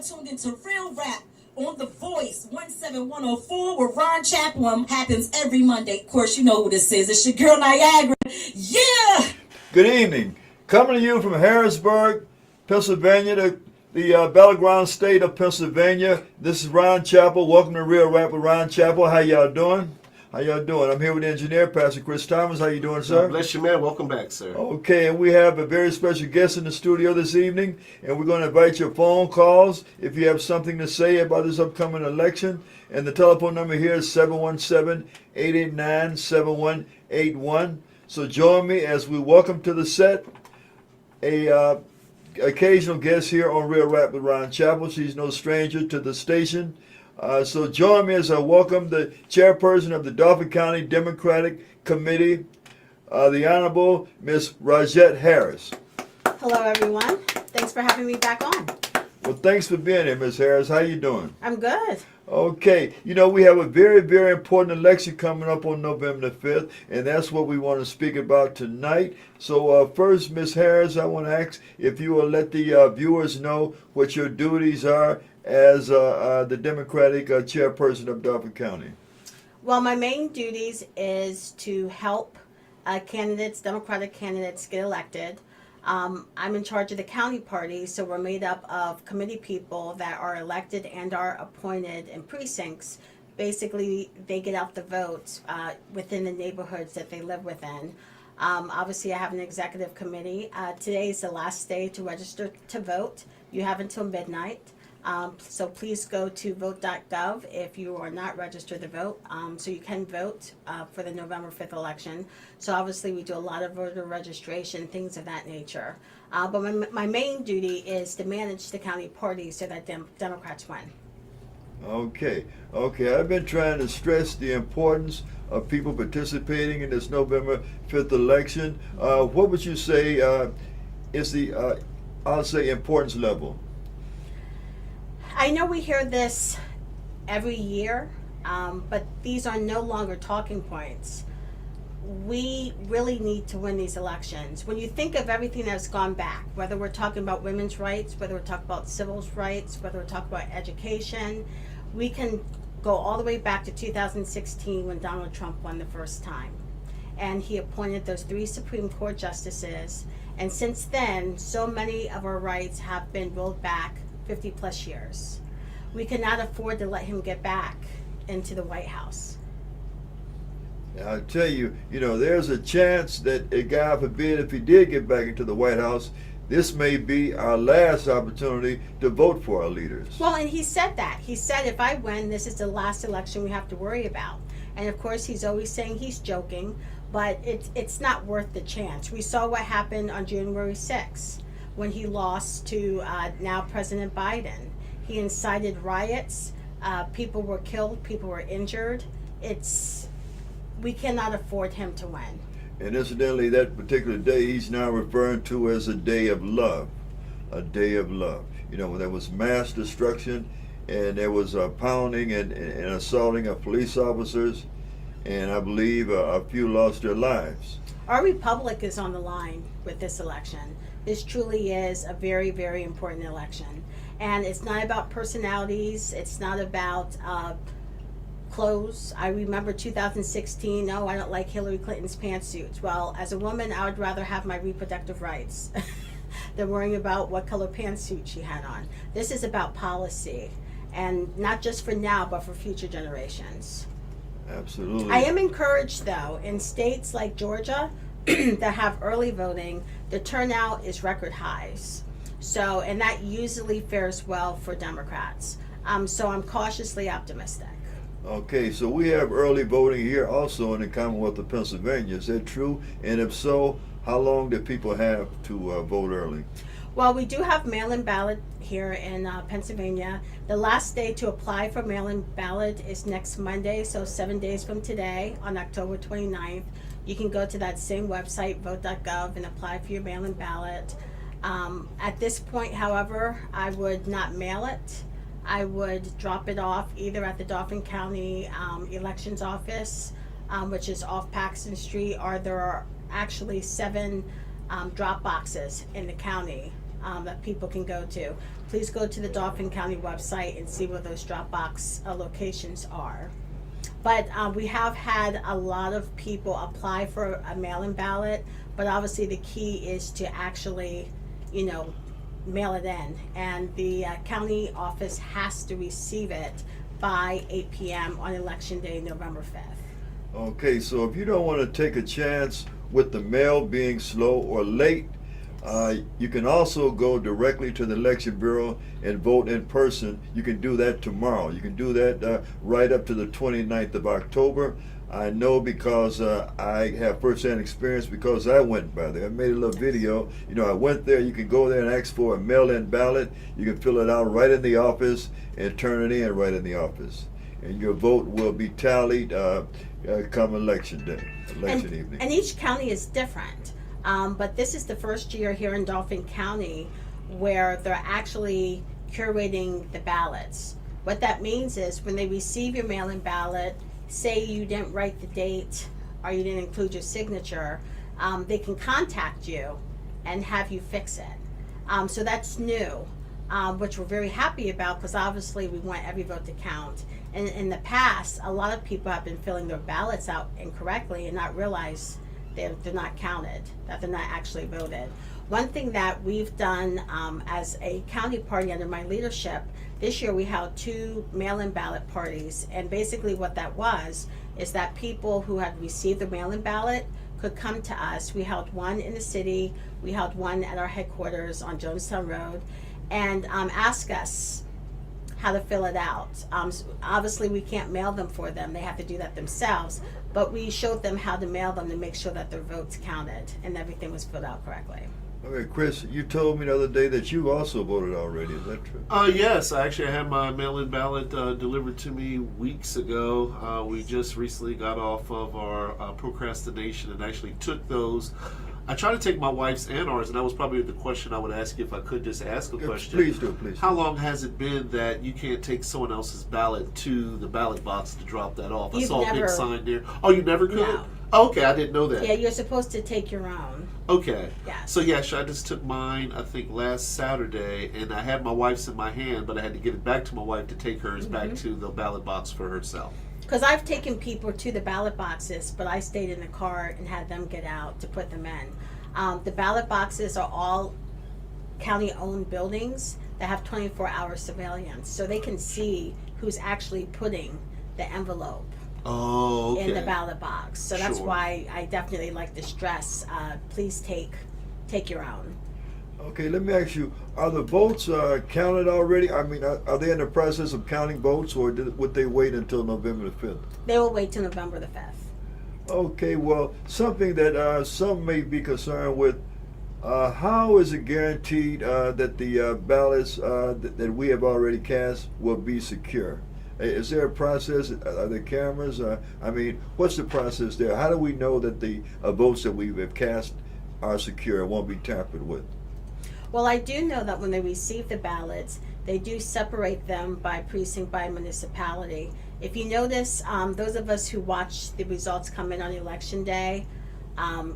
tuned into Real Rap on The Voice 17104 where Ron Chaplin happens every Monday. Of course, you know who this is. It's your girl Niagara. Yeah! Good evening. Coming to you from Harrisburg, Pennsylvania, the battleground state of Pennsylvania. This is Ron Chappell. Welcome to Real Rap with Ron Chappell. How y'all doing? How y'all doing? I'm here with the engineer, Pastor Chris Thomas. How you doing, sir? God bless you, man. Welcome back, sir. Okay, and we have a very special guest in the studio this evening, and we're going to invite your phone calls if you have something to say about this upcoming election. And the telephone number here is 717-889-7181. So join me as we welcome to the set a occasional guest here on Real Rap with Ron Chappell. She's no stranger to the station. So join me as I welcome the chairperson of the Dauphin County Democratic Committee, the Honorable Miss Rogette Harris. Hello, everyone. Thanks for having me back on. Well, thanks for being here, Miss Harris. How you doing? I'm good. Okay. You know, we have a very, very important election coming up on November the 5th, and that's what we want to speak about tonight. So first, Miss Harris, I want to ask if you will let the viewers know what your duties are as the Democratic chairperson of Dauphin County. Well, my main duties is to help Democratic candidates get elected. I'm in charge of the county party, so we're made up of committee people that are elected and are appointed in precincts. Basically, they get out the votes within the neighborhoods that they live within. Obviously, I have an executive committee. Today is the last day to register to vote. You have until midnight. So please go to vote.gov if you are not registered to vote, so you can vote for the November 5th election. So obviously we do a lot of voter registration, things of that nature. But my main duty is to manage the county party so that Democrats win. Okay. I've been trying to stress the importance of people participating in this November 5th election. What would you say is the, I'll say, importance level? I know we hear this every year, but these are no longer talking points. We really need to win these elections. When you think of everything that's gone back, whether we're talking about women's rights, whether we're talking about civil rights, whether we're talking about education, we can go all the way back to 2016 when Donald Trump won the first time. And he appointed those 3 Supreme Court justices. And since then, so many of our rights have been rolled back 50 plus years. We cannot afford to let him get back into the White House. I tell you, there's a chance that, God forbid, if he did get back into the White House, this may be our last opportunity to vote for our leaders. Well, and he said that. He said, if I win, this is the last election we have to worry about. And of course, he's always saying he's joking, but it's not worth the chance. We saw what happened on January 6th. When he lost to now President Biden. He incited riots, people were killed, people were injured. We cannot afford him to win. And incidentally, that particular day he's now referring to as a day of love. A day of love. When there was mass destruction and there was pounding and assaulting of police officers, and I believe a few lost their lives. Our republic is on the line with this election. This truly is a very, very important election. And it's not about personalities. It's not about clothes. I remember 2016, I don't like Hillary Clinton's pantsuits. Well, as a woman, I would rather have my reproductive rights than worrying about what color pantsuit she had on. This is about policy, and not just for now, but for future generations. Absolutely. I am encouraged, though, in states like Georgia that have early voting, the turnout is record highs. So, and that usually fares well for Democrats. So I'm cautiously optimistic. Okay, so we have early voting here also in the Commonwealth of Pennsylvania. Is that true? And if so, how long do people have to vote early? Well, we do have mail-in ballot here in Pennsylvania. The last day to apply for mail-in ballot is next Monday, so 7 days from today on October 29th. You can go to that same website, vote.gov, and apply for your mail-in ballot. At this point, however, I would not mail it. I would drop it off either at the Dauphin County Elections Office, which is off Paxton Street, or there are actually 7 drop boxes in the county that people can go to. Please go to the Dauphin County website and see where those drop box locations are. But we have had a lot of people apply for a mail-in ballot, but obviously the key is to actually, mail it in. And the county office has to receive it by 8 p.m. on Election Day, November 5th. Okay, so if you don't want to take a chance with the mail being slow or late, you can also go directly to the Election Bureau and vote in person. You can do that tomorrow. You can do that right up to the 29th of October. I know because I have first-hand experience because I went by there. I made a little video. I went there. You can go there and ask for a mail-in ballot. You can fill it out right in the office and turn it in right in the office. And your vote will be tallied come election day, election evening. And each county is different. But this is the first year here in Dauphin County where they're actually curating the ballots. What that means is when they receive your mail-in ballot, say you didn't write the date or you didn't include your signature, they can contact you and have you fix it. So that's new, which we're very happy about because obviously we want every vote to count. And in the past, a lot of people have been filling their ballots out incorrectly and not realize they're not counted, that they're not actually voted. One thing that we've done as a county party under my leadership, this year we held 2 mail-in ballot parties, and basically what that was is that people who had received the mail-in ballot could come to us. We held one in the city, we held one at our headquarters on Jonestown Road, and ask us how to fill it out. Obviously we can't mail them for them, they have to do that themselves, but we showed them how to mail them to make sure that their votes counted and everything was filled out correctly. Okay, Chris, you told me the other day that you also voted already. Is that true? Yes, I had my mail-in ballot delivered to me weeks ago. We just recently got off of our procrastination and actually took those. I try to take my wife's and ours, and that was probably the question I would ask you if I could just ask a question. Please do, please. How long has it been that you can't take someone else's ballot to the ballot box to drop that off? I saw a big sign there. Oh, you never could? No. Okay, I didn't know that. Yeah, you're supposed to take your own. Okay. Yeah. So I just took mine, I think, last Saturday, and I had my wife's in my hand, but I had to give it back to my wife to take hers back to the ballot box for herself. Because I've taken people to the ballot boxes, but I stayed in the car and had them get out to put them in. The ballot boxes are all county-owned buildings that have 24-hour surveillance, so they can see who's actually putting the envelope in the ballot box. So that's why I definitely like to stress, please take your own. Okay, let me ask you, are the votes counted already? I mean, are they in the process of counting votes, or would they wait until November the 5th? They will wait till November the 5th. Okay, well, something that some may be concerned with, how is it guaranteed that the ballots that we have already cast will be secure? Is there a process? Are there cameras? I mean, what's the process there? How do we know that the votes that we have cast are secure and won't be tampered with? Well, I do know that when they receive the ballots, they do separate them by precinct, by municipality. If you notice, those of us who watch the results come in on election day,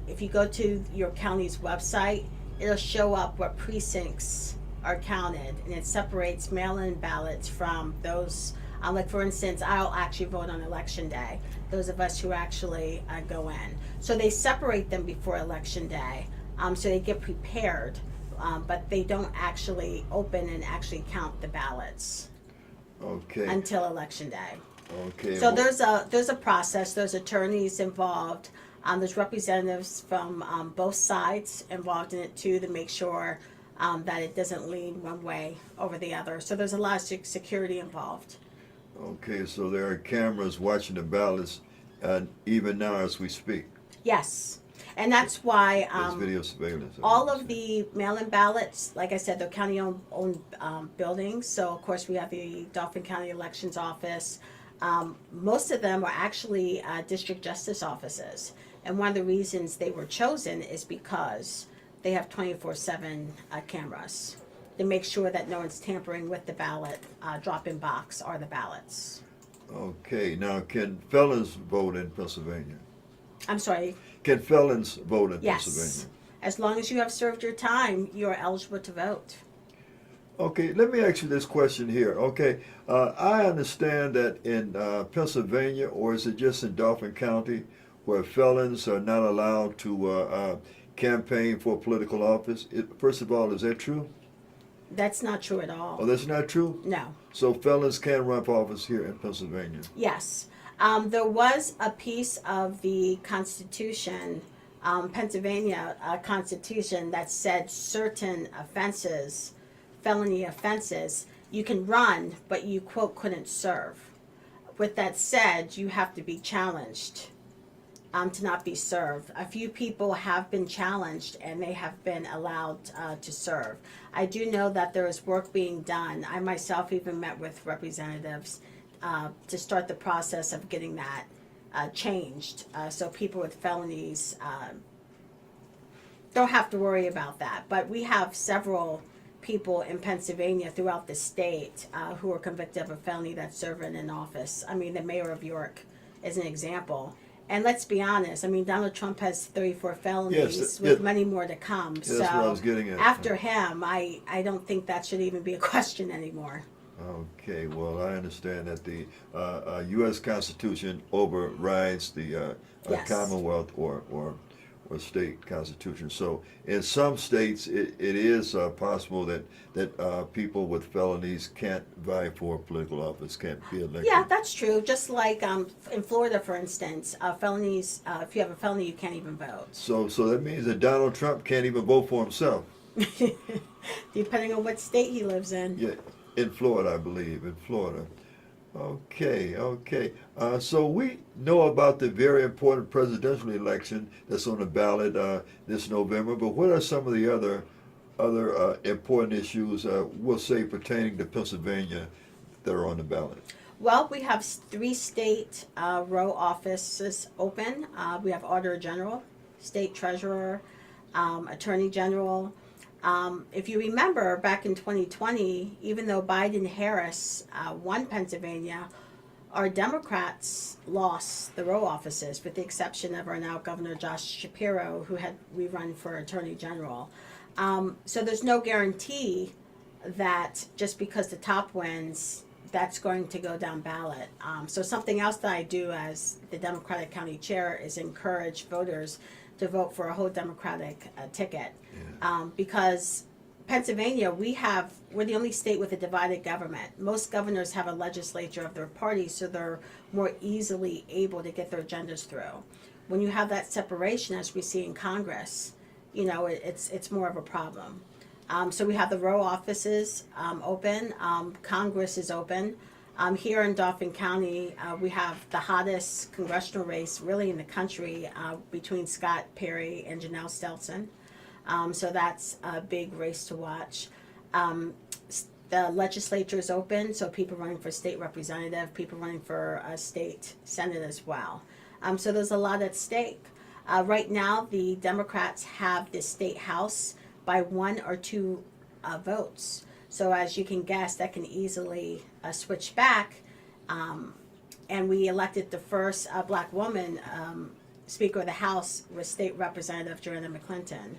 if you go to your county's website, it'll show up what precincts are counted, and it separates mail-in ballots from those. Like for instance, I'll actually vote on election day. Those of us who actually go in, so they separate them before election day, so they get prepared, but they don't actually open and actually count the ballots. Okay. Until election day. Okay. So there's a process. There's attorneys involved. There's representatives from both sides involved in it too to make sure that it doesn't lean one way over the other. So there's a lot of security involved. Okay, so there are cameras watching the ballots even now as we speak. Yes. And that's why There's video surveillance. all of the mail-in ballots, like I said, they're county-owned buildings. So, of course, we have the Dauphin County Elections Office. Most of them are actually district justice offices. And one of the reasons they were chosen is because they have 24/7 cameras to make sure that no one's tampering with the ballot drop-in box or the ballots. Okay, now can felons vote in Pennsylvania? I'm sorry. Can felons vote in Yes. Pennsylvania? As long as you have served your time, you are eligible to vote. Okay, let me ask you this question here. Okay, I understand that in Pennsylvania, or is it just in Dauphin County, where felons are not allowed to campaign for political office? First of all, is that true? That's not true at Oh, all. that's not true? No. So felons can run for office here in Pennsylvania? Yes. There was a piece of the Constitution, Pennsylvania Constitution, that said certain offenses, felony offenses, you can run, but you, quote, couldn't serve. With that said, you have to be challenged to not be served. A few people have been challenged and they have been allowed to serve. I do know that there is work being done. I myself even met with representatives to start the process of getting that changed, so people with felonies don't have to worry about that. But we have several people in Pennsylvania throughout the state who are convicted of a felony that's serving in office. I mean, the mayor of York is an example. And let's be honest, I mean, Donald Trump has 34 felonies with many more to come. Yeah, that's what I was getting at. After him, I don't think that should even be a question anymore. Okay, well, I understand that the U.S. Constitution overrides the Yes. Commonwealth or state constitution. So in some states, it is possible that people with felonies can't vie for political office, can't be elected. Yeah, that's true. Just like in Florida, for instance, felonies, if you have a felony, you can't even vote. So that means that Donald Trump can't even vote for himself. Depending on what state he lives in. Yeah, in Florida, I believe, in Florida. Okay. So we know about the very important presidential election that's on the ballot this November, but what are some of the other important issues, we'll say, pertaining to Pennsylvania that are on the ballot? Well, we have 3 state row offices open. We have Auditor General, State Treasurer, Attorney General. If you remember, back in 2020, even though Biden Harris won Pennsylvania, our Democrats lost the row offices, with the exception of our now Governor Josh Shapiro, who had rerun for Attorney General. So there's no guarantee that just because the top wins, that's going to go down ballot. So something else that I do as the Democratic County Chair is encourage voters to vote for a whole Democratic ticket. Because Pennsylvania, we're the only state with a divided government. Most governors have a legislature of their party, so they're more easily able to get their agendas through. When you have that separation, as we see in Congress, it's more of a problem. So we have the row offices open. Congress is open. Here in Dauphin County, we have the hottest congressional race really in the country between Scott Perry and Janelle Stelson. So that's a big race to watch. The legislature is open, so people running for state representative, people running for state senate as well. So there's a lot at stake. Right now, the Democrats have the state house by 1 or 2 votes. So as you can guess, that can easily switch back. And we elected the first black woman Speaker of the House was State Representative Joanna McClinton.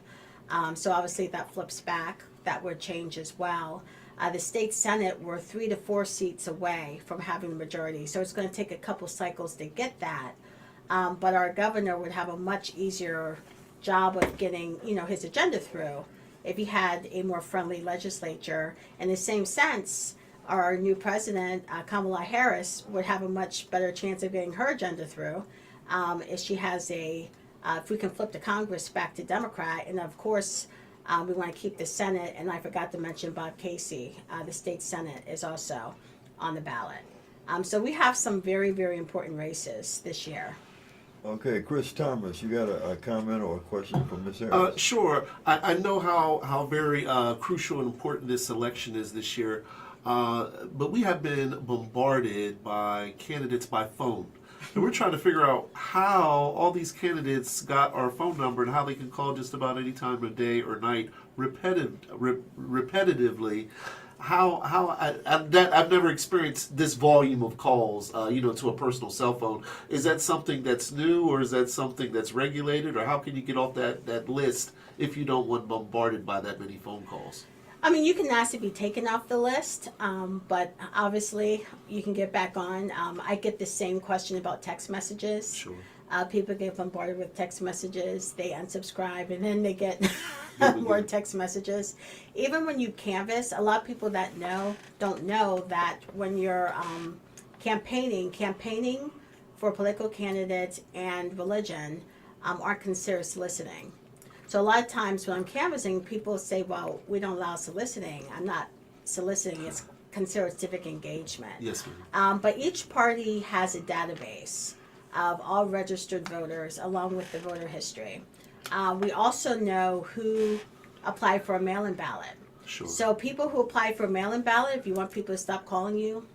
So obviously that flips back. That would change as well. The state senate, we're 3 to 4 seats away from having the majority. So it's going to take a couple cycles to get that. But our governor would have a much easier job of getting, his agenda through if he had a more friendly legislature. In the same sense, our new president, Kamala Harris, would have a much better chance of getting her agenda through if she has if we can flip the Congress back to Democrat. And of course, we want to keep the Senate, and I forgot to mention Bob Casey, the state Senate is also on the ballot. So we have some very, very important races this year. Okay, Chris Thomas, you got a comment or a question from Ms. Harris? Sure. I know how very crucial and important this election is this year, but we have been bombarded by candidates by phone. And we're trying to figure out how all these candidates got our phone number and how they can call just about any time of day or night repetitively. I've never experienced this volume of calls, to a personal cell phone. Is that something that's new, or is that something that's regulated, or how can you get off that list if you don't want bombarded by that many phone calls? I mean, you can ask to be taken off the list, but obviously you can get back on. I get the same question about text messages. Sure. People get bombarded with text messages, they unsubscribe, and then they get more text messages. Even when you canvass, a lot of people that don't know that when you're campaigning for political candidates and religion aren't considered soliciting. So a lot of times when I'm canvassing, people say, well, we don't allow soliciting. I'm not soliciting, it's considered civic engagement. Yes, ma'am. But each party has a database of all registered voters along with the voter history. We also know who applied for a mail-in ballot. Sure. So people who apply for a mail-in ballot, if you want people to stop calling you,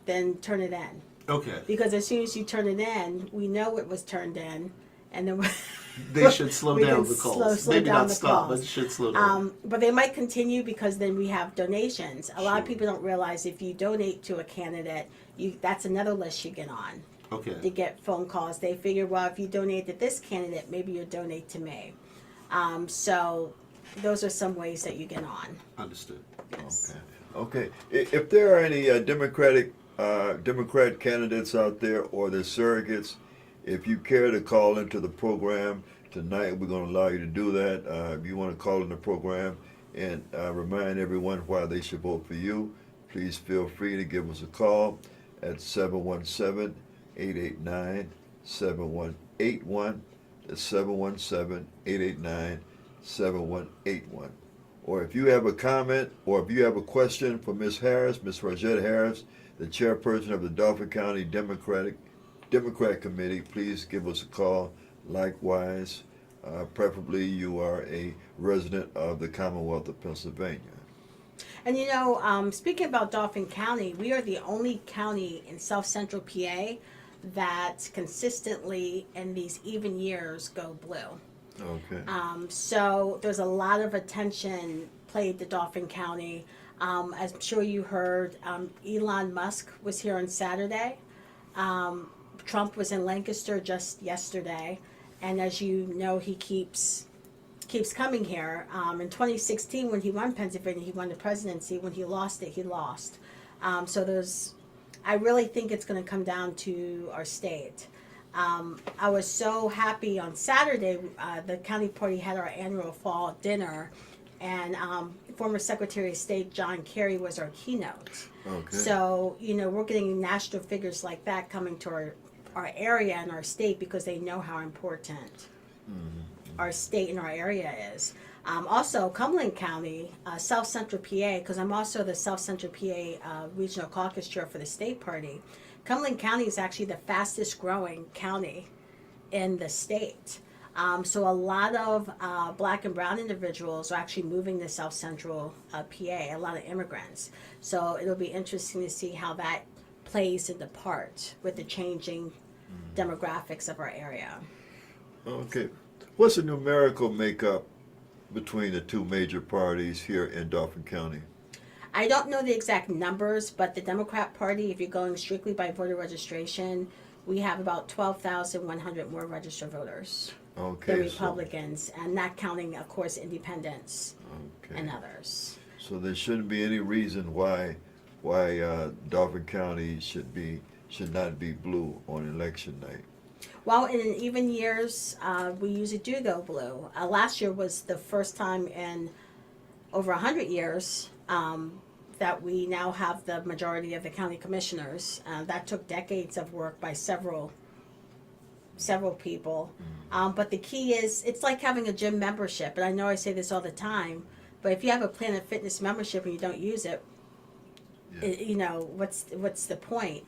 then turn it in. Okay. Because as soon as you turn it in, we know it was turned in, and then They should slow we down can the calls. slow Maybe down not the stop, calls. but it should slow down. But they might continue because then we have donations. A lot of Sure. people don't realize if you donate to a candidate, that's another list you get on to Okay. get phone calls. They figure, well, if you donate to this candidate, maybe you'll donate to me. So those are some ways that you get on. Understood. Yes. Okay. If there are any Democrat candidates out there or their surrogates, if you care to call into the program tonight, we're going to allow you to do that. If you want to call in the program and remind everyone why they should vote for you, please feel free to give us a call at 717-889-7181. That's 717-889-7181. Or if you have a comment or if you have a question for Ms. Harris, Ms. Rogette Harris, the chairperson of the Dauphin County Democrat Committee, please give us a call. Likewise, preferably you are a resident of the Commonwealth of Pennsylvania. And speaking about Dauphin County, we are the only county in South Central PA that consistently in these even years go blue. Okay. So there's a lot of attention played to Dauphin County. As I'm sure you heard, Elon Musk was here on Saturday. Trump was in Lancaster just yesterday. And as you know, he keeps coming here. In 2016, when he won Pennsylvania, he won the presidency. When he lost it, he lost. I really think it's going to come down to our state. I was so happy on Saturday, the county party had our annual fall dinner, and former Secretary of State John Kerry was our keynote. Okay. So, we're getting national figures like that coming to our area and our state because they know how important our state and our area is. Also, Cumberland County, South Central PA, because I'm also the South Central PA Regional Caucus Chair for the state party. Cumberland County is actually the fastest growing county in the state. So a lot of black and brown individuals are actually moving to South Central PA, a lot of immigrants. So it'll be interesting to see how that plays into part with the changing demographics of our area. Okay. What's the numerical makeup between the two major parties here in Dauphin County? I don't know the exact numbers, but the Democrat Party, if you're going strictly by voter registration, we have about 12,100 more registered voters Okay. than Republicans, and not counting, of course, independents Okay. and others. So there shouldn't be any reason why Dauphin County should not be blue on election night. Well, in even years, we usually do go blue. Last year was the first time in over 100 years that we now have the majority of the county commissioners. That took decades of work by several people. But the key is, it's like having a gym membership. And I know I say this all the time, but if you have a Planet Fitness membership and you don't use it, what's the point?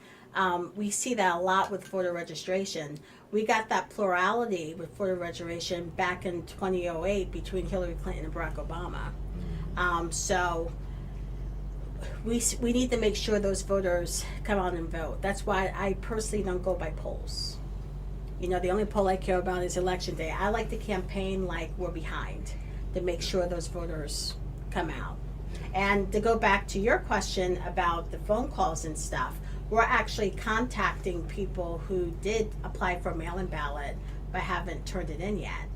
We see that a lot with voter registration. We got that plurality with voter registration back in 2008 between Hillary Clinton and Barack Obama. So we need to make sure those voters come out and vote. That's why I personally don't go by polls. The only poll I care about is election day. I like to campaign like we're behind to make sure those voters come out. And to go back to your question about the phone calls and stuff, we're actually contacting people who did apply for a mail-in ballot but haven't turned it in yet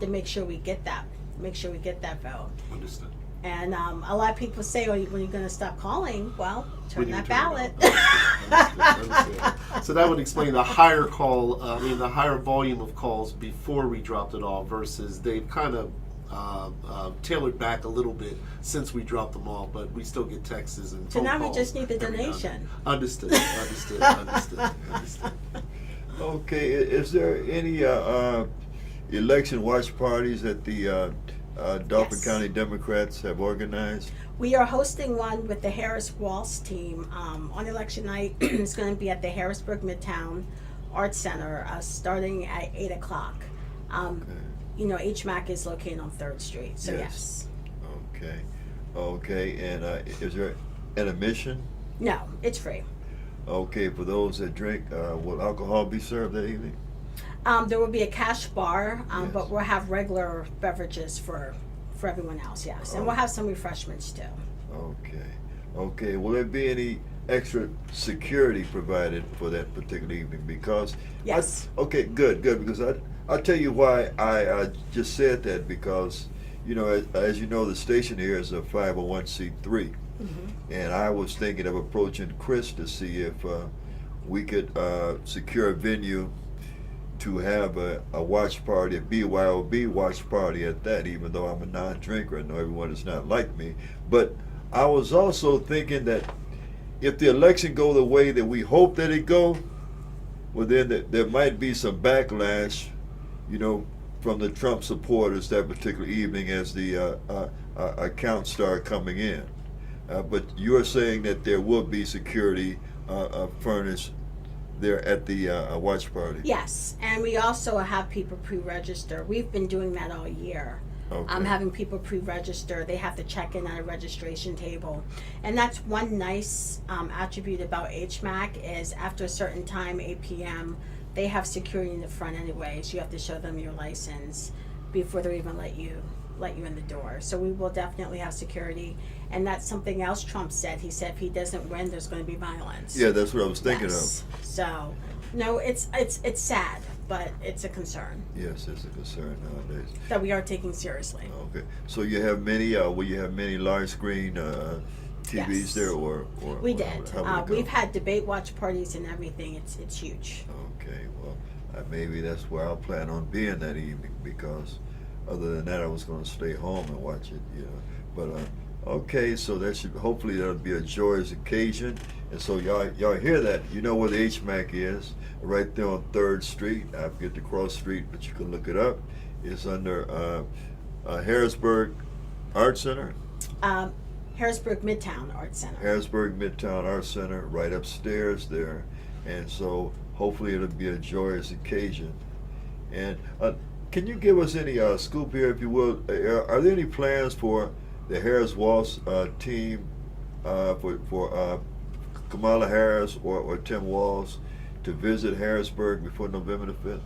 to make sure we get that make sure we get that vote. Understood. And a lot of people say, "Oh, when are you going to stop calling?" Well, turn that ballot. Understood. So that would explain the higher the higher volume of calls before we dropped it off versus they've kind of tailored back a little bit since we dropped them off, but we still get texts and So phone now we calls just need the every now and donation. then. Understood. Okay, is there any election watch parties that the Dauphin Yes. County Democrats have organized? We are hosting one with the Harris Waltz team on election night. It's going to be at the Harrisburg Midtown Arts Center starting at 8 o'clock. Okay. You know, HMAC is located on 3rd Street, so Yes. yes. Okay, and is there an admission? No, it's free. Okay, for those that drink, will alcohol be served that evening? There will be a cash bar, Yes. but we'll have regular beverages for everyone else, yes. And we'll have some refreshments too. Okay. Will there be any extra security provided for that particular evening? Because Yes. okay, good. Because I'll tell you why I just said that, because you know, as you know, the station here is a 501c3, and I was thinking of approaching Chris to see if we could secure a venue to have a watch party, a BYOB watch party at that, even though I'm a non-drinker. I know everyone is not like me. But I was also thinking that if the election go the way that we hope that it go, well then there might be some backlash, you know, from the Trump supporters that particular evening as the accounts start coming in. But you're saying that there will be security furnished there at the watch party. Yes, and we also have people pre-register. We've been doing that all year. Okay. Having people pre-register. They have to check in at a registration table. And that's one nice attribute about HMAC is after a certain time, 8 p.m., they have security in the front anyways. You have to show them your license before they even let you in the door. So we will definitely have security. And that's something else Trump said. He said if he doesn't win, there's going to be violence. Yeah, that's what I was thinking Yes. So, no, it's sad, but it's a concern of. Yes, it's a concern nowadays. that we are taking seriously. Okay, so you have many. Will you have many large screen TVs Yes. there, or We or did. how would it go? We've had debate watch parties and everything. It's huge. Okay, well, maybe that's where I'll plan on being that evening, because other than that, I was going to stay home and watch it. You know, but okay, so that should hopefully that'll be a joyous occasion. And so y'all hear that? You know where the HMAC is? Right there on 3rd Street. I forget the cross street, but you can look it up. It's under Harrisburg Art Center. Harrisburg Midtown Arts Center. Harrisburg Midtown Arts Center, right upstairs there. And so hopefully it'll be a joyous occasion. And can you give us any scoop here, if you will? Are there any plans for the Harris Waltz team, for Kamala Harris or Tim Walz to visit Harrisburg before November the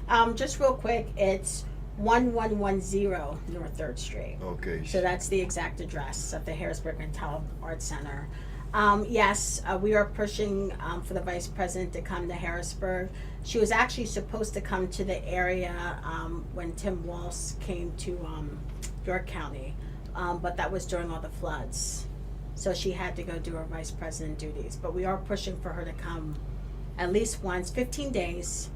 5th? Just real quick, it's 1110 North 3rd Street. Okay. So that's the exact address of the Harrisburg Midtown Arts Center. Yes, we are pushing for the vice president to come to Harrisburg. She was actually supposed to come to the area when Tim Walz came to York County, but that was during all the floods. So she had to go do her vice president duties. But we are pushing for her to come at least once, 15 days.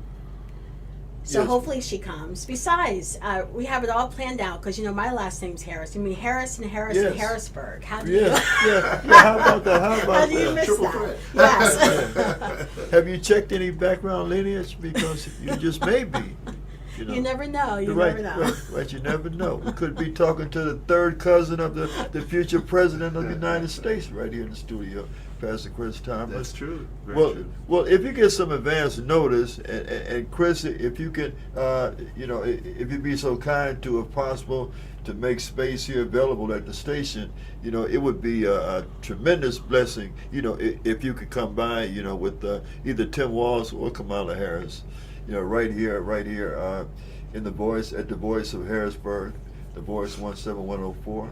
So Yes. hopefully she comes. Besides, we have it all planned out because, you know, my last name's Harris. I mean, Harris and Harris and Yes. Harrisburg. How do you, Yeah. How about that? how do you miss Triple that? threat. Yes. Have you checked any background lineage? Because you just may be. You never know. You right, never know. Right, you never know. We could be talking to the third cousin of the future president of the United States right here in the studio, Pastor Chris Thomas. That's true. Very Well, true. well, if you get some advance notice, and Chris, if you could, if you'd be so kind to, if possible, to make space here available at the station, it would be a tremendous blessing, if you could come by, with either Tim Walz or Kamala Harris, right here, in the voice of Harrisburg, the voice 17104.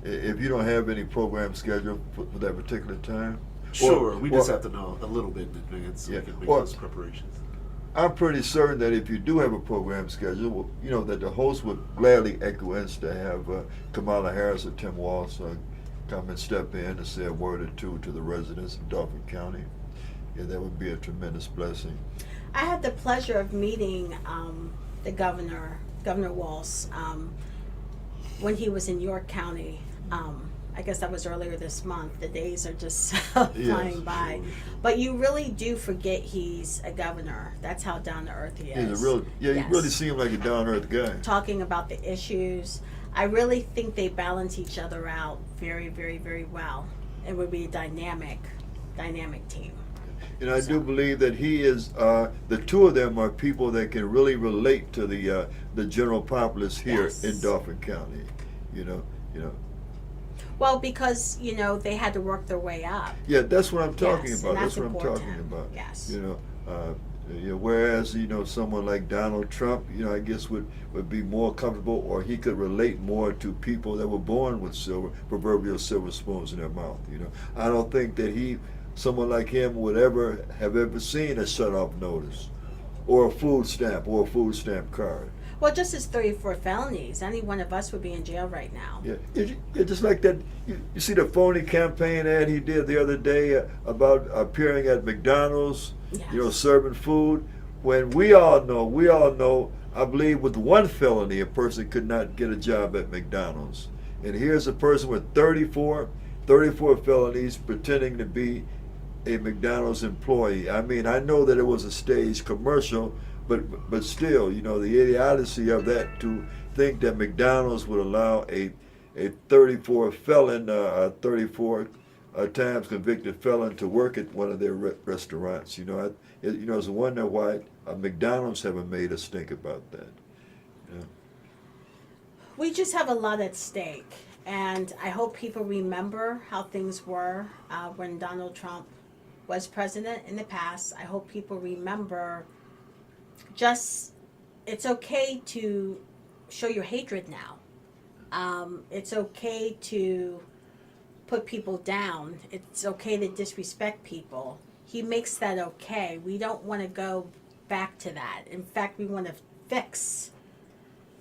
If you don't have any program scheduled for that particular time. Sure, we just have to know a little bit in advance so we can make those preparations. I'm pretty certain that if you do have a program schedule, you know, that the host would gladly acquiesce to have Kamala Harris or Tim Walz come and step in and say a word or two to the residents of Dauphin County. Yeah, that would be a tremendous blessing. I had the pleasure of meeting the Governor Walz, when he was in York County. I guess that was earlier this month. The days are just flying by. Sure. But you really do forget he's a governor. That's how down to earth he is. He's a real, yeah, Yes. he really seemed like a down earth guy. Talking about the issues. I really think they balance each other out very, very, very well. It would be a dynamic team. And I do believe that he is, the two of them are people that can really relate to the general populace here Yes. in Dauphin County. You know. Well, because, they had to work their way up. Yeah, that's what I'm talking Yes, about. and That's that's what I'm important. talking about. Yes. Whereas someone like Donald Trump, I guess would be more comfortable, or he could relate more to people that were born with proverbial silver spoons in their mouth. I don't think that someone like him would have ever seen a shut-off notice, or a food stamp, or a food stamp card. Well, just as 34 felonies, any one of us would be in jail right now. Yeah, just like that. You see the phony campaign ad he did the other day about appearing at McDonald's, Yes. serving food. When we all know, I believe with one felony, a person could not get a job at McDonald's. And here's a person with 34 felonies pretending to be a McDonald's employee. I mean, I know that it was a staged commercial, but still, the idiocy of that, to think that McDonald's would allow a 34 felon, 34 times convicted felon to work at one of their restaurants. It's a wonder why McDonald's haven't made us think about that. We just have a lot at stake, and I hope people remember how things were when Donald Trump was president in the past. I hope people remember it's okay to show your hatred now. It's okay to put people down. It's okay to disrespect people. He makes that okay. We don't want to go back to that. In fact, we want to fix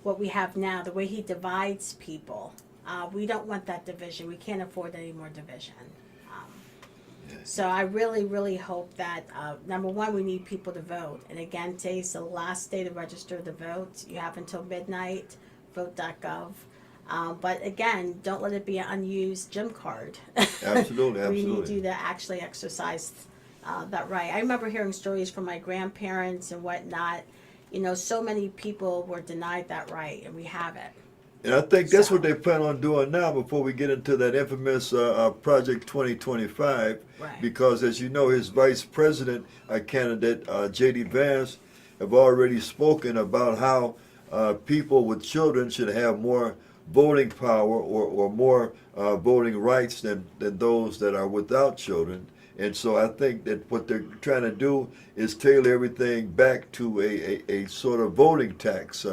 what we have now, the way he divides people. We don't want that division. We can't afford any more division. So I really, really hope that, number one, we need people to vote. And again, today's the last day to register to vote. You have until midnight, vote.gov. But again, don't let it be an unused gym card. Absolutely. We need you to actually exercise that right. I remember hearing stories from my grandparents and whatnot. So many people were denied that right, and we have it. And I think that's what they plan on doing now before we get into that infamous Project 2025. Right. Because, as you know, his vice president candidate, J.D. Vance, have already spoken about how people with children should have more voting power or more voting rights than those that are without children. And so I think that what they're trying to do is tailor everything back to a sort of voting tax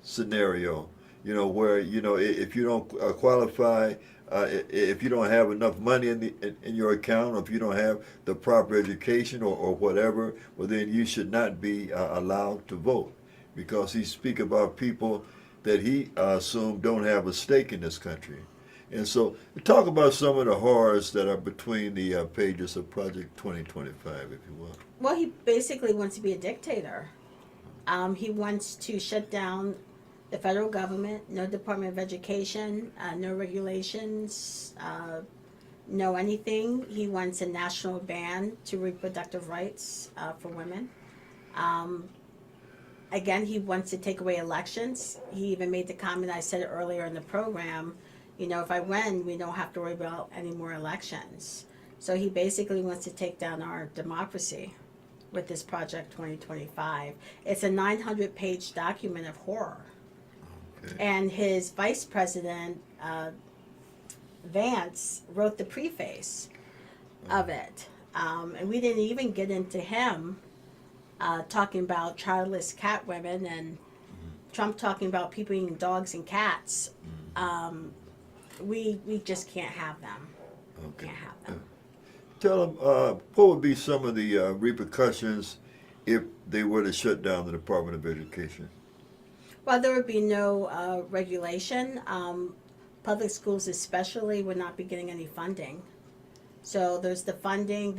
scenario. Where if you don't qualify, if you don't have enough money in your account, or if you don't have the proper education or whatever, well, then you should not be allowed to vote, because he speak about people that he assumed don't have a stake in this country. And so, talk about some of the horrors that are between the pages of Project 2025, if you will. Well, he basically wants to be a dictator. He wants to shut down the federal government, no Department of Education, no regulations, no anything. He wants a national ban to reproductive rights for women. Again, he wants to take away elections. He even made the comment, I said it earlier in the program, if I win, we don't have to worry about any more elections. So he basically wants to take down our democracy with this Project 2025. It's a 900-page document of horror. Okay. And his vice president, Vance, wrote the preface of it. And we didn't even get into him talking about childless cat women, and Trump talking about people eating dogs and cats. We just can't have them. Okay. Can't have them. Tell them what would be some of the repercussions if they were to shut down the Department of Education? Well, there would be no regulation. Public schools especially would not be getting any funding. So there's the funding,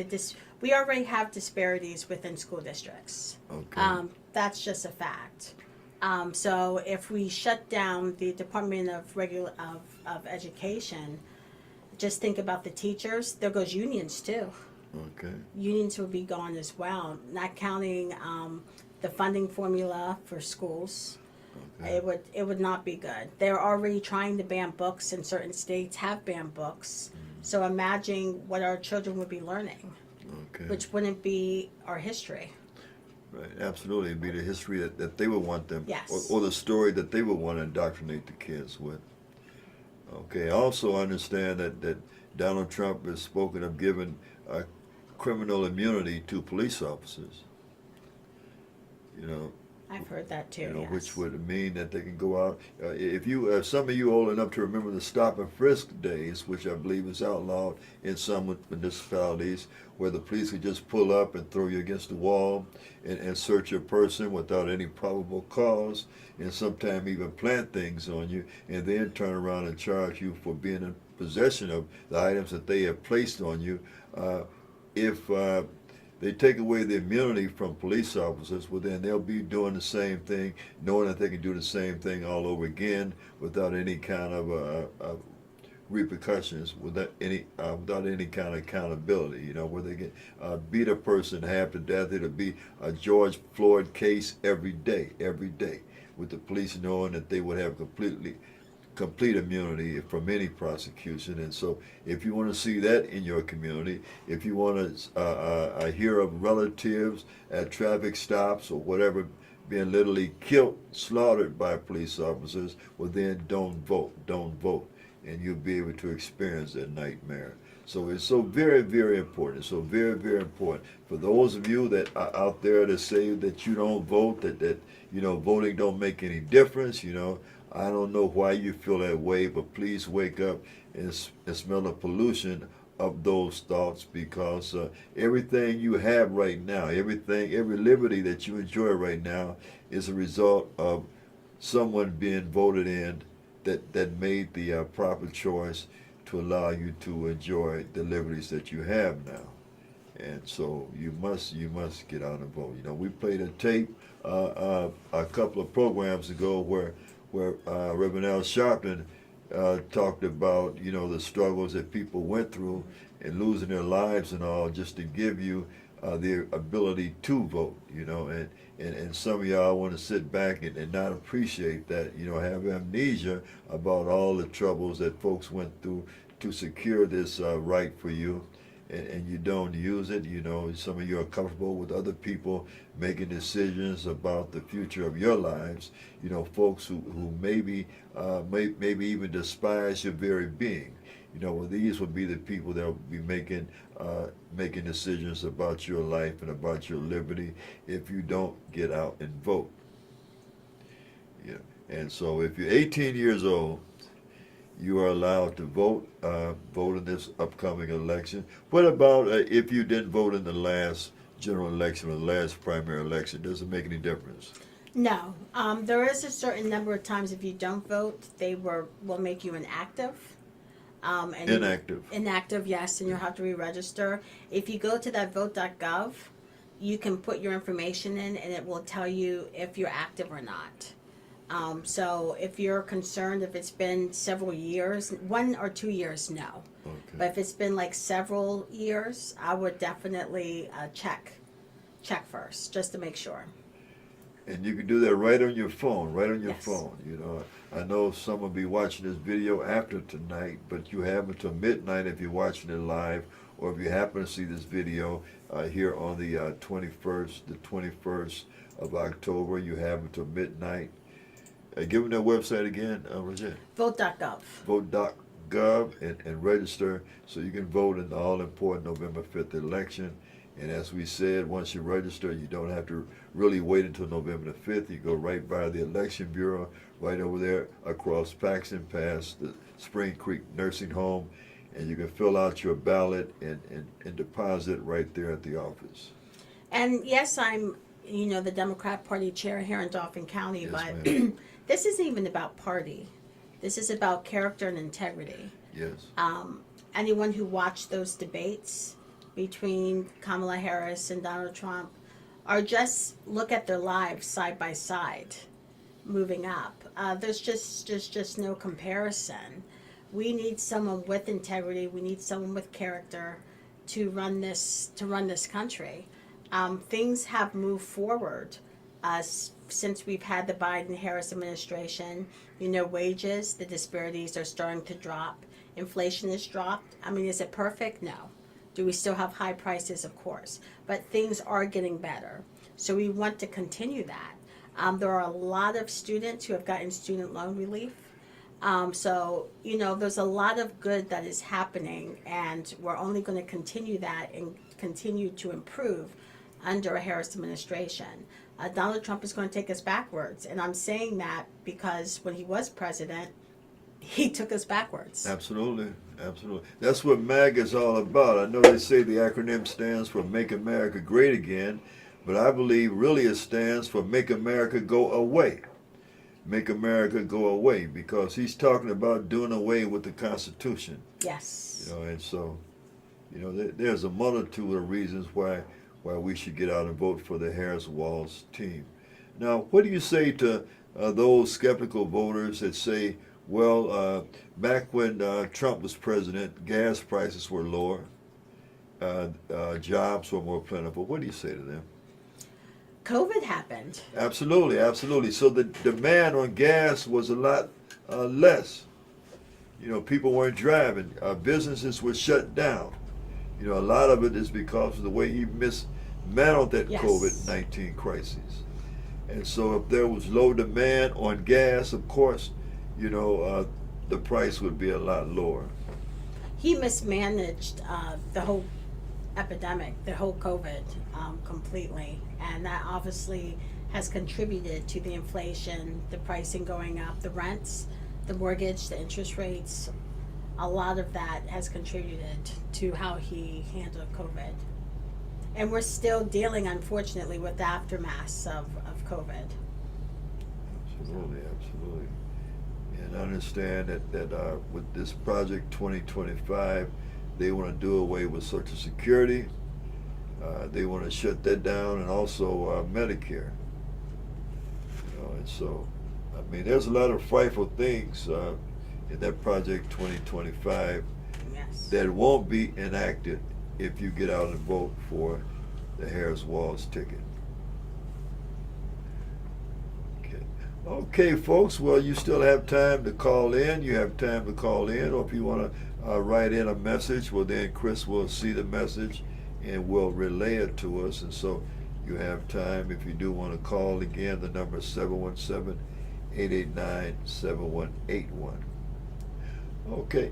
we already have disparities within school districts. Okay. That's just a fact. So if we shut down the Department of Education, just think about the teachers. There goes unions too. Okay. Unions would be gone as well. Not counting the funding formula for schools. Okay. It would not be good. They're already trying to ban books, and certain states have banned books. So imagine what our children would be learning, Okay. which wouldn't be our history. Right, absolutely. It'd be the history that they would want them, Yes. or the story that they would want to indoctrinate the kids with. Okay, I also understand that Donald Trump has spoken of giving criminal immunity to police officers. You know, I've heard that too. Yes. which would mean that they can go out. If some of you old enough to remember the stop and frisk days, which I believe is outlawed in some municipalities, where the police could just pull up and throw you against the wall and search your person without any probable cause, and sometimes even plant things on you, and then turn around and charge you for being in possession of the items that they have placed on you. If they take away the immunity from police officers, well then they'll be doing the same thing, knowing that they can do the same thing all over again without any kind of repercussions, without any kind of accountability. You know, where they get beat a person half to death. It'll be a George Floyd case every day, with the police knowing that they would have complete immunity from any prosecution. And so if you want to see that in your community, if you want to hear of relatives at traffic stops or whatever being literally killed, slaughtered by police officers, well then don't vote, and you'll be able to experience that nightmare. So it's so very, very important. So very, very important for those of you that are out there that say that you don't vote, that voting don't make any difference. I don't know why you feel that way, but please wake up and smell the pollution of those thoughts, because everything you have right now, every liberty that you enjoy right now is a result of someone being voted in that made the proper choice to allow you to enjoy the liberties that you have now. And so you must get out and vote. We played a tape a couple of programs ago where Reverend Al Sharpton talked about the struggles that people went through and losing their lives and all, just to give you the ability to vote. And some of y'all want to sit back and not appreciate that, have amnesia about all the troubles that folks went through to secure this right for you, and you don't use it. Some of you are comfortable with other people making decisions about the future of your lives, folks who maybe even despise your very being. Well, these would be the people that will be making decisions about your life and about your liberty if you don't get out and vote. And so if you're 18 years old, you are allowed to vote in this upcoming election. What about if you didn't vote in the last general election or the last primary election? Does it make any difference? No. There is a certain number of times if you don't vote, they will make you inactive. Inactive. Inactive, yes, and you'll have to re-register. If you go to that vote.gov, you can put your information in, and it will tell you if you're active or not. So if you're concerned, if it's been several years, 1 or 2 years, no. Okay. But if it's been like several years, I would definitely check first, just to make sure. And you can do that right on your phone, Yes. phone. I know some will be watching this video after tonight, but you have until midnight if you're watching it live, or if you happen to see this video here on the 21st of October, you have until midnight. Give them their website again, Rogette. Vote.gov. Vote.gov and register so you can vote in the all-important November 5th election. And as we said, once you register, you don't have to really wait until November the 5th. You go right by the Election Bureau, right over there across Paxton past the Spring Creek Nursing Home, and you can fill out your ballot and deposit right there at the office. And yes, the Democrat Party chair here in Dauphin County, Yes, but ma'am. this isn't even about party. This is about character and integrity. Yes. Anyone who watched those debates between Kamala Harris and Donald Trump, or just look at their lives side by side, moving up. There's just no comparison. We need someone with integrity. We need someone with character to run this country. Things have moved forward since we've had the Biden-Harris administration. Wages, the disparities are starting to drop. Inflation has dropped. I mean, is it perfect? No. Do we still have high prices? Of course. But things are getting better. So we want to continue that. There are a lot of students who have gotten student loan relief. So, there's a lot of good that is happening, and we're only going to continue that and continue to improve under a Harris administration. Donald Trump is going to take us backwards, and I'm saying that because when he was president, he took us backwards. Absolutely, absolutely. That's what MAGA is all about. I know they say the acronym stands for Make America Great Again, but I believe really it stands for Make America Go Away. Make America go away, because he's talking about doing away with the Constitution. Yes. And so, there's a multitude of reasons why we should get out and vote for the Harris-Walz team. Now, what do you say to those skeptical voters that say, well, back when Trump was president, gas prices were lower, jobs were more plentiful? What do you say to them? COVID happened. Absolutely, absolutely. So the demand on gas was a lot less. People weren't driving. Businesses were shut down. A lot of it is because of the way he mismanaged that Yes. COVID-19 crisis. And so if there was low demand on gas, of course, the price would be a lot lower. He mismanaged the whole epidemic, the whole COVID, completely, and that obviously has contributed to the inflation, the pricing going up, the rents, the mortgage, the interest rates. A lot of that has contributed to how he handled COVID. And we're still dealing, unfortunately, with the aftermath of COVID. Absolutely, absolutely. And I understand that with this Project 2025, they want to do away with Social Security. They want to shut that down, and also Medicare. And so, I mean, there's a lot of frightful things in that Project 2025 Yes. that won't be enacted if you get out and vote for the Harris-Walz ticket. Okay, folks. Well, you still have time to call in. You have time to call in, or if you want to write in a message, well, then Chris will see the message and will relay it to us. And so you have time. If you do want to call again, the number is 717-889-7181. Okay.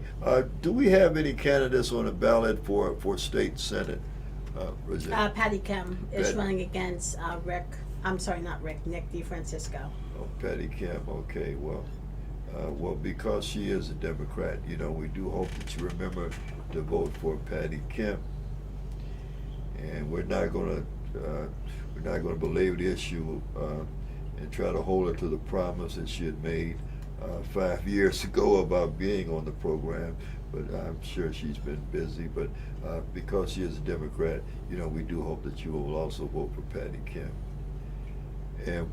Do we have any candidates on the ballot for state senate? Rogette? Patty Kim is Patty. running against Nick DeFrancisco. Oh, Patty Kemp. Okay, well, because she is a Democrat, we do hope that you remember to vote for Patty Kemp. And we're not going to belabor the issue and try to hold her to the promise that she had made 5 years ago about being on the program. But I'm sure she's been busy. But because she is a Democrat, we do hope that you will also vote for Patty Kemp. And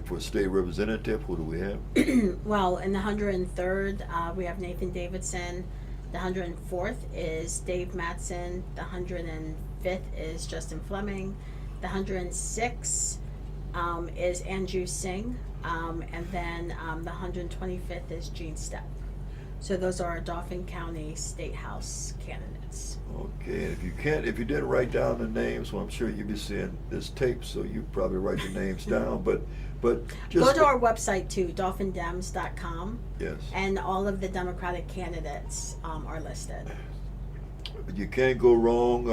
for state representative, who do we have? Well, in the 103rd, we have Nathan Davidson. The 104th is Dave Mattson. The 105th is Justin Fleming. The 106th is Andrew Singh. And then the 125th is Gene Stepp. So those are our Dauphin County State House candidates. Okay, and if you didn't write down the names, well, I'm sure you'll be seeing this tape, so you probably write the names down. But just go to our website too, dolphindems.com. Yes. And all of the Democratic candidates are listed. But you can't go wrong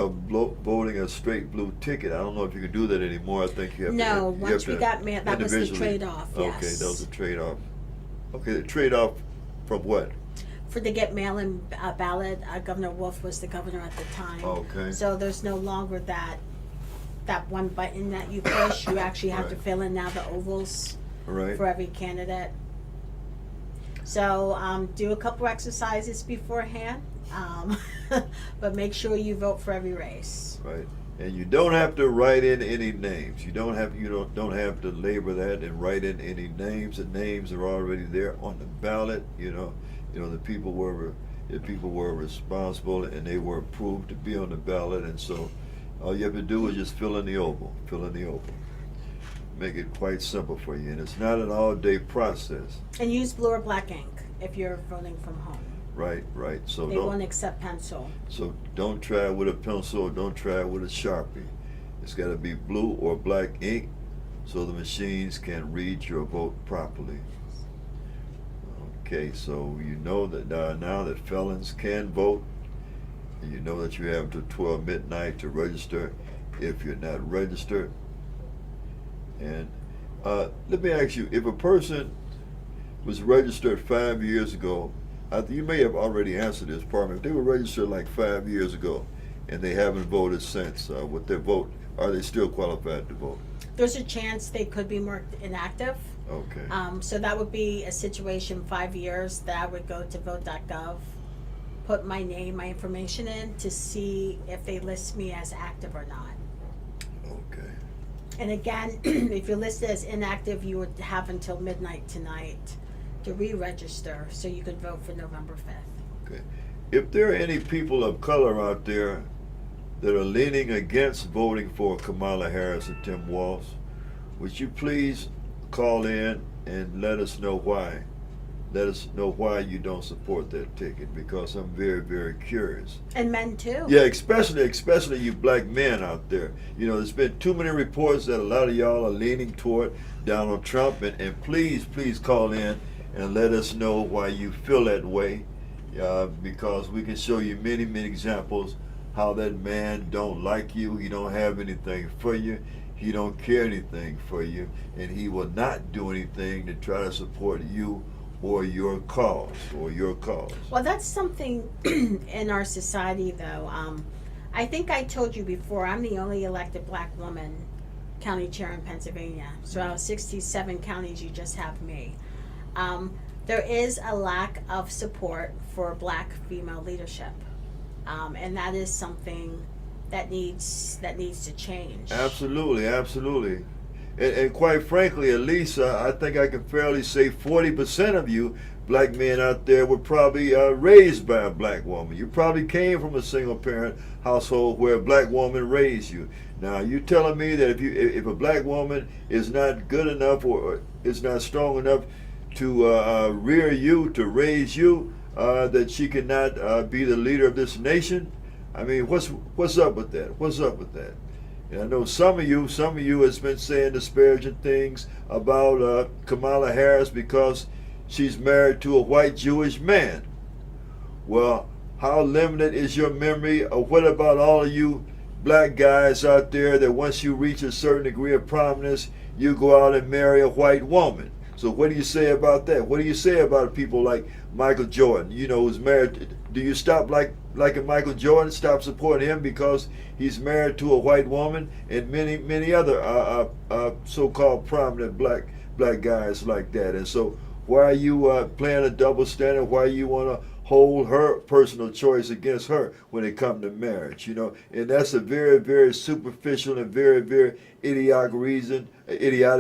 voting a straight blue ticket. I don't know if you can do that anymore. I think you have No, to. once we got that was the individually. trade-off. Yes. Okay, that was a trade-off. Okay, the trade-off from what? For the get mail-in ballot, Governor Wolf was the governor at the time. Okay. So there's no longer that that one button that you push. You actually have to Right. fill in now the ovals Right. for every candidate. So do a couple exercises beforehand, but make sure you vote for every race. Right. And you don't have to write in any names. You don't have to labor that and write in any names. The names are already there on the ballot. The people were responsible and they were approved to be on the ballot, and so all you have to do is just fill in the oval. Make it quite simple for you, and it's not an all-day process. And use blue or black ink if you're voting from home. Right. So They won't accept pencil. So don't try it with a pencil, or don't try it with a Sharpie. It's got to be blue or black ink so the machines can read your vote properly. Okay, so you know that now that felons can vote, and you know that you have until 12 midnight to register if you're not registered. And let me ask you, if a person was registered 5 years ago, you may have already answered this, pardon me. If they were registered like 5 years ago and they haven't voted since, with their vote, are they still qualified to vote? There's a chance they could be marked inactive. Okay. So that would be a situation 5 years that I would go to vote.gov, put my name, my information in to see if they list me as active or not. Okay. And again, if you're listed as inactive, you would have until midnight tonight to re-register so you could vote for November 5th. Okay. If there are any people of color out there that are leaning against voting for Kamala Harris and Tim Walz, would you please call in and let us know why? Let us know why you don't support that ticket, because I'm very, very curious. And men too. Yeah, especially you black men out there. There's been too many reports that a lot of y'all are leaning toward Donald Trump, and please call in and let us know why you feel that way, because we can show you many examples how that man don't like you. He don't have anything for you. He don't care anything for you, and he will not do anything to try to support you or your cause. Well, that's something in our society, though. I think I told you before, I'm the only elected black woman county chair in Pennsylvania. So out of 67 counties, you just have me. There is a lack of support for black female leadership, and that is something that needs to change. Absolutely. And quite frankly, at least I think I can fairly say 40% of you black men out there were probably raised by a black woman. You probably came from a single parent household where a black woman raised you. Now, you telling me that if a black woman is not good enough or is not strong enough to rear you, to raise you, that she cannot be the leader of this nation? I mean, what's up with that? And I know some of you has been saying disparaging things about Kamala Harris because she's married to a white Jewish man. Well, how limited is your memory? Or what about all of you black guys out there that once you reach a certain degree of prominence, you go out and marry a white woman? So what do you say about that? What do you say about people like Michael Jordan, who's married? Do you stop liking Michael Jordan, stop supporting him because he's married to a white woman, and many other so-called prominent black guys like that? And so why are you playing a double standard? Why you want to hold her personal choice against her when it comes to marriage? And that's a very, very superficial and very, very idiotic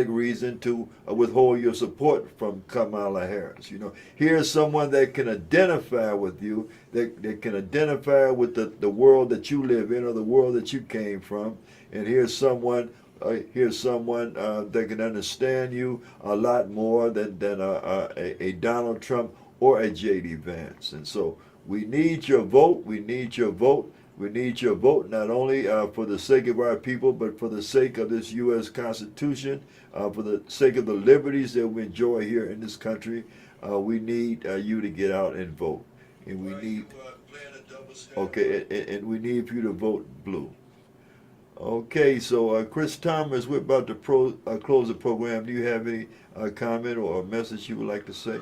reason to withhold your support from Kamala Harris. Here's someone that can identify with you, that can identify with the world that you live in or the world that you came from, and here's someone that can understand you a lot more than a Donald Trump or a J.D. Vance. And so we need your vote. We need your vote not only for the sake of our people, but for the sake of this U.S. Constitution, for the sake of the liberties that we enjoy here in this country. We need you to get out and vote. And we need, and we need for you to vote blue. Okay, so Chris Thomas, we're about to close the program. Do you have any comment or a message you would like to say?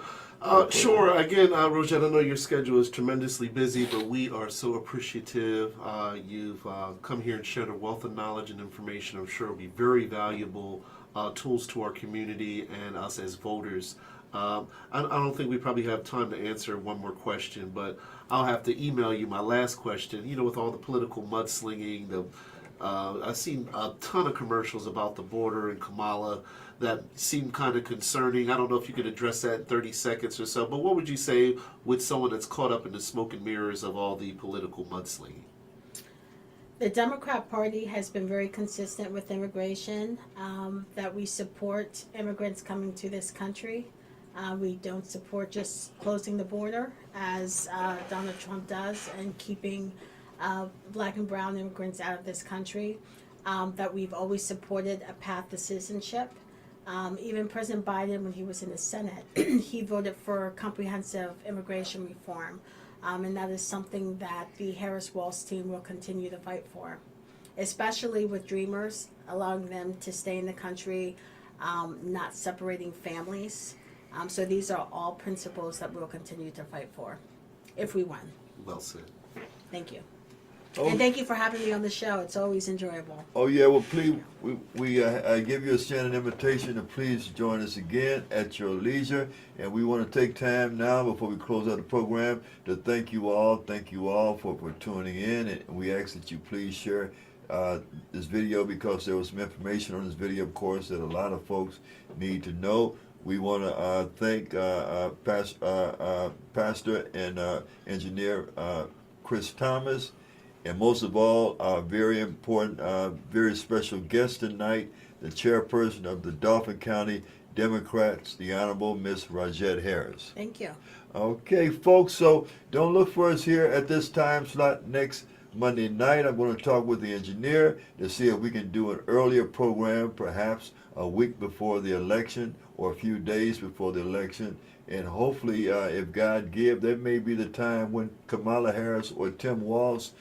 Sure. Again, Rogette, I know your schedule is tremendously busy, but we are so appreciative. You've come here and shared a wealth of knowledge and information. I'm sure will be very valuable tools to our community and us as voters. I don't think we probably have time to answer one more question, but I'll have to email you my last question. You know, with all the political mudslinging, I've seen a ton of commercials about the border and Kamala that seem kind of concerning. I don't know if you could address that in 30 seconds or so, but what would you say with someone that's caught up in the smoke and mirrors of all the political mudslinging? The Democrat Party has been very consistent with immigration, that we support immigrants coming to this country. We don't support just closing the border, as Donald Trump does, and keeping black and brown immigrants out of this country. That we've always supported a path to citizenship. Even President Biden, when he was in the Senate, he voted for comprehensive immigration reform. And that is something that the Harris-Walz team will continue to fight for, especially with Dreamers, allowing them to stay in the country, not separating families. So these are all principles that we'll continue to fight for if we win. Well said. Thank you. Oh. And thank you for having me on the show. It's always enjoyable. Oh yeah, well please, I give you a standing invitation to please join us again at your leisure. And we want to take time now before we close out the program to thank you all for tuning in. And we ask that you please share this video, because there was some information on this video, of course, that a lot of folks need to know. We want to thank Pastor and Engineer Chris Thomas. And most of all, our very important, very special guest tonight, the chairperson of the Dauphin County Democrats, the Honorable Miss Rogette Harris. Thank you. Okay, folks, so don't look for us here at this time slot next Monday night. I'm going to talk with the engineer to see if we can do an earlier program, perhaps a week before the election or a few days before the election. And hopefully, if God give, that may be the time when Kamala Harris or Tim Walz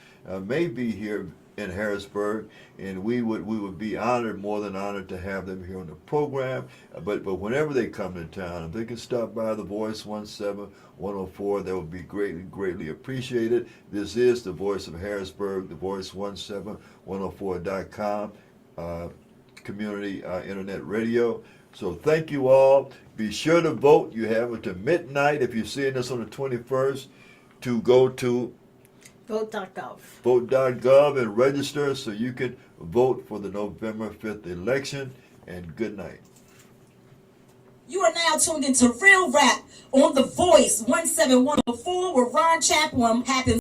may be here in Harrisburg, and we would be honored, more than honored, to have them here on the program. But whenever they come to town, if they can stop by the Voice 17104, that would be greatly appreciated. This is the Voice of Harrisburg, the Voice 17104.com community internet radio. So thank you all. Be sure to vote. You have until midnight, if you're seeing this on the 21st, to go to Vote.gov. Vote.gov and register so you can vote for the November 5th election. And good night. You are now tuned into Real Rap on The Voice 17104, where Ron Chaplin happens